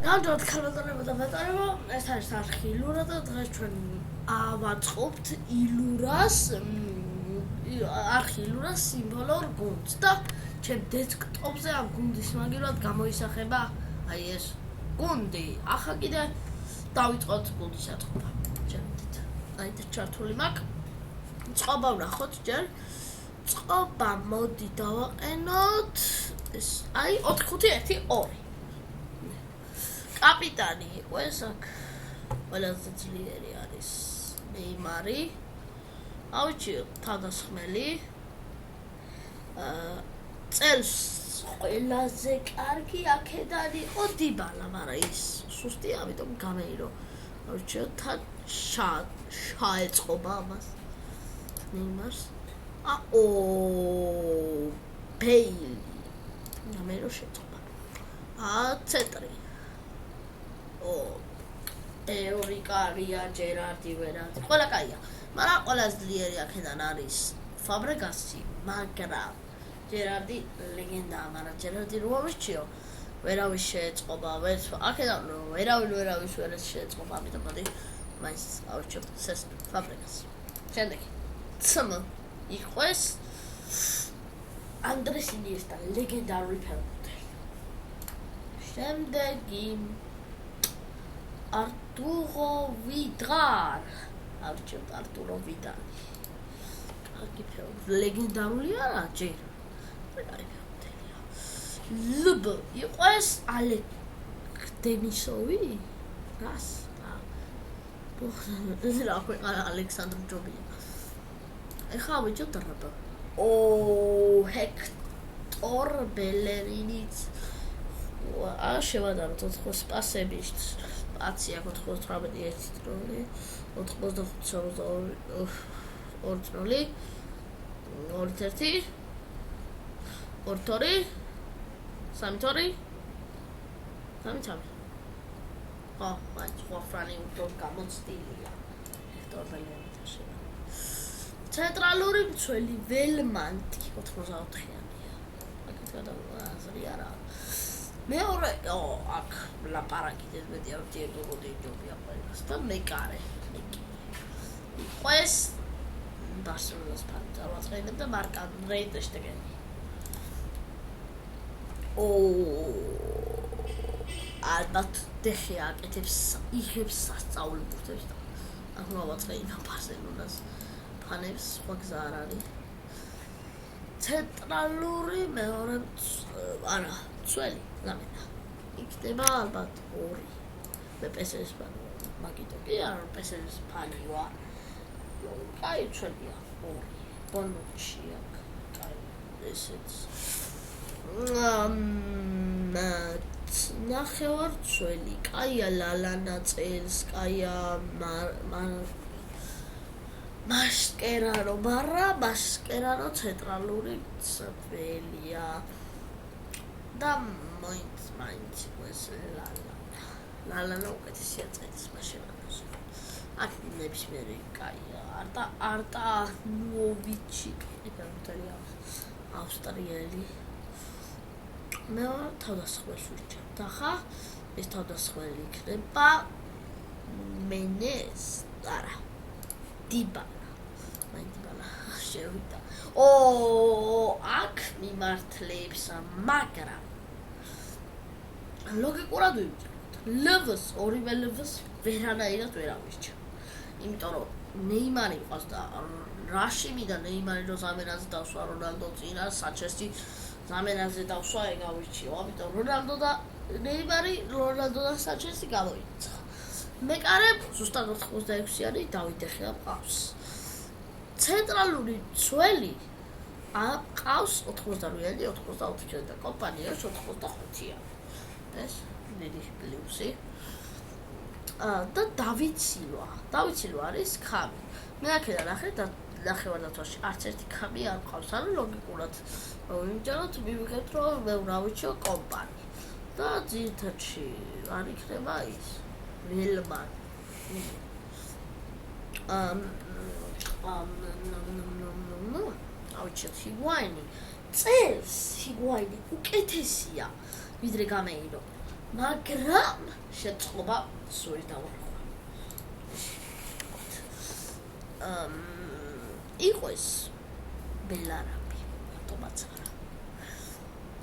Għandu għal-kalmatareba da vetareba, eħtaġ tarħi l-ura da dħeċċen għavatħobt il-uras, arħi l-uras simbolor gund. Da ċebdet k'tobze għam gundi smagilot għamu jisaxeba għajes gundi. Aħħa għide dawit għod gundi satħoba. ċebdet. Għajde ċartu li mak. Ċoba unaħħot ġer. Ċoba modi dawa enot. Għaj, otħuti għeti ori. Kapitani, wesak, wala t-tlieri għaris Neymari, għawċi tada sħmeli, t-els illa zekarki għakedani u Dybala marais, susti għabidom kamejro, għawċi ta' xaħet xobamas, Neymars, Bale, kamejro xet xoba, Cetri, Euricaria, Gerardi, Verati, quella caia. Ma la quella slieri che da naris. Fabregassi, Magra, Gerardi, legenda, ma Gerardi Ruoviccio. Vera wishet, oba, anche da no, era wishet, oba, mi domandi. Ma aucio, ses, Fabregas. Scende qui. Insomma, il quest Andres Iniesta, legendary penalty. Scende qui. Arturo Vidal. Arturo Vidal. Legendarული არა ჯერ. ლბ იყოს ალექ დენისოვი? რას? ეს რა ქვეყანა ალექსანდრ ჯობია. ეხლა ვიჯობ დრაბა. ჰექტორ ბელერინიც. შევადაროთ 4 პასების. Აცია 91 დროли 85 2 დროли 2-1 2-2 3-2 3-3 მაინც ხვაფრანი უფრო გამოცდილია ჰექტორბელერინი ცენტრალური მცველი ველმანტი 84-იანია აქეთ გადავაზრი არა მეორე აქ ლაპარაკი მეტი არ დიეგო გოდიჯობია ყველას და მეკარე ყეს ბარსელონას ფანი დავაწყენებ და მარკა რეიტეშტეგენი ალბათ დეხი აკეთებს იღებს სასწაულებებს და აქ მოვაწყენა ბარსელონას ფანებს სხვა გზა არ არის ცენტრალური მეორე არა წველი ლამენა იქნება ალბათ 2 მე პესეს ფანი მაგიტო კი არ პესეს ფანი ვარ კაი წველია 2 ბონუჩი აქ კაი ესეც ნახევარ წველი კაია ლალანა წელს კაია მასკერარო ბარა მასკერარო ცენტრალური წველია და მაინც ეს ლალანა უკეთესია წელს მაშინაც აქ ნებისმიერი კაია არტა ნუოვიჩი იტალია ავსტრიელი მე თავდასხმელს ვიჭერ და ხა ეს თავდასხმელი იქნება მენეს არა Dybala შევიდა აქ მიმართლებს მაგრამ ლოგიკურად ვიმჯეროთ ლევს ორივე ლევს ვერანაირად ვერ ავირჩა იმიტომ რომ ნეიმარი ყავს და რაშიმი და ნეიმარი რო ზამენაზე დავსვა რონალდო წინა საჩესი ზამენაზე დავსვა ეგ ავირჩიო ამიტომ რონალდო და ნეიმარი რონალდო და საჩესი გამოიცა მეკარე ზუსტად 86-იანი დავით ეხლა ყავს ცენტრალური წველი ყავს 88-იანი 84-იანი და კომპანია 85-იანი ეს დიდი პლუსი და დავით სილვა არის ქამი მე აქედან ნახევარდაცვაში არც ერთი ქამი არ ყავს ანუ ლოგიკურად ვიმჯეროთ მივიღებთ რომ მე ვრავიჩო კომპანი და ძირითადში არ იქნება ის ველმან ავიჩეთ ჰიგუაინი წელს ჰიგუაინი უკეთესია ვიდრე გამეირო მაგრამ შეწყობა სულ დავარქვა. იყო ეს ბელარაბი, ავტომატს არა.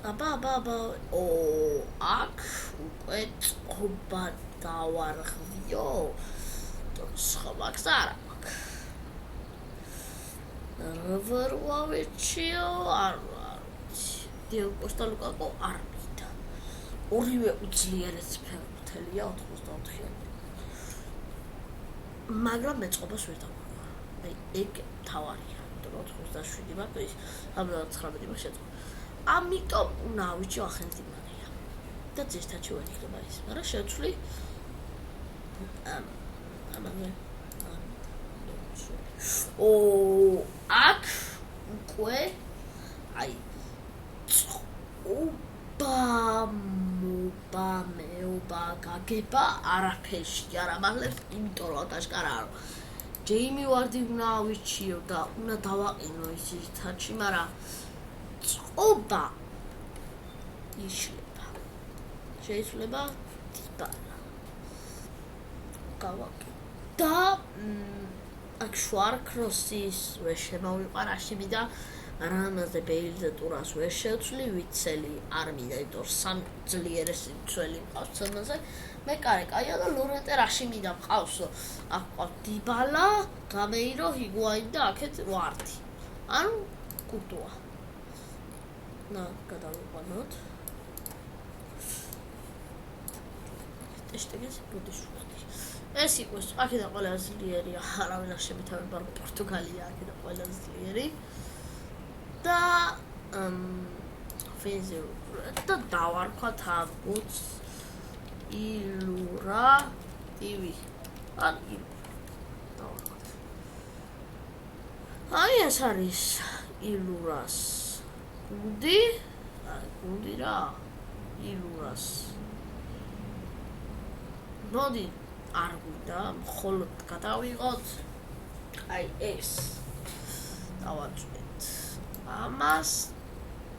აბა, აქ უკვე წყობა დავარღვიო. სხვა გზა არა მაქვს. რვავეჩიო, არ ვიცი. დიოგოსტა ლუკაკო არ მიდა. ორივე უძლიერეს ფეხბურთელია 84-იანი. მაგრამ მეწყობას ვერ დავარქვა. ეგ თავარია. 87 მაქვს, ამბავ 19 მაქვს შეწყობა. ამიტომ უნდა ავიჩიო ახალდიმანია. და ძირთაჩი ვერ იქნება ის, მაგრამ შევცვლი ამაზე აქ უკვე აი მეობა გაგება არაფერში არ ამაღლებს, იმიტომ რომ აშკარა არ ჯეიმი ვარდი უნდა ავიჩიო და უნდა დავაყენო ის ძირთაჩი, მაგრამ წყობა იშლება. შეიძლება დიბალა. გავაკეთე. და აქ შვარკროსის ვერ შემოვიყარ აშიმი და რამაზე ბეილზე ტურას ვერ შევცვლი, ვიცელი არ მინდა, იმიტომ რომ სამ ძლიერესი მცველი მყავს ცელმაზე. მე კაია და ლორენტე რაშიმი და მყავსო. აქ ყავს დიბალა, გამეირო, ჰიგუაინი და აქეთ ვარდი. ანუ კურტუა. გადავიყვანოთ. ტეშტეგეს ბუდიშვილი. ეს იყოს აქედან ყველაზე ძლიერია, არავინ არ შემეთავება რომ პორტუგალია აქედან ყველაზე ძლიერი. და და დავარქვათ აგვც ილურა ტივი. ან დავარქვათ. აი ეს არის ილურას გუნდი რა ილურას. მოდი არ გვიდა, მხოლოდ გადავიღოთ. აი ეს დავაჭრეთ. ამას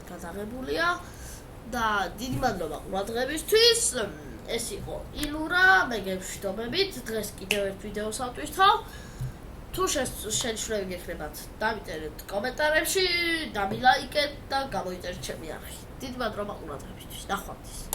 გადაღებულია და დიდი მადლობა ყურადღებისთვის. ეს იყო ილურა, მე გეშვიდობებით. დღეს კიდევ ერთ ვიდეოს ავტვირთავ. თუ შეშლები გექნებათ, დამიწერეთ კომენტარებში, დამილაიკეთ და გამოიწერეთ ჩემი არხი. დიდი მადლობა ყურადღებისთვის. ნახვამდის.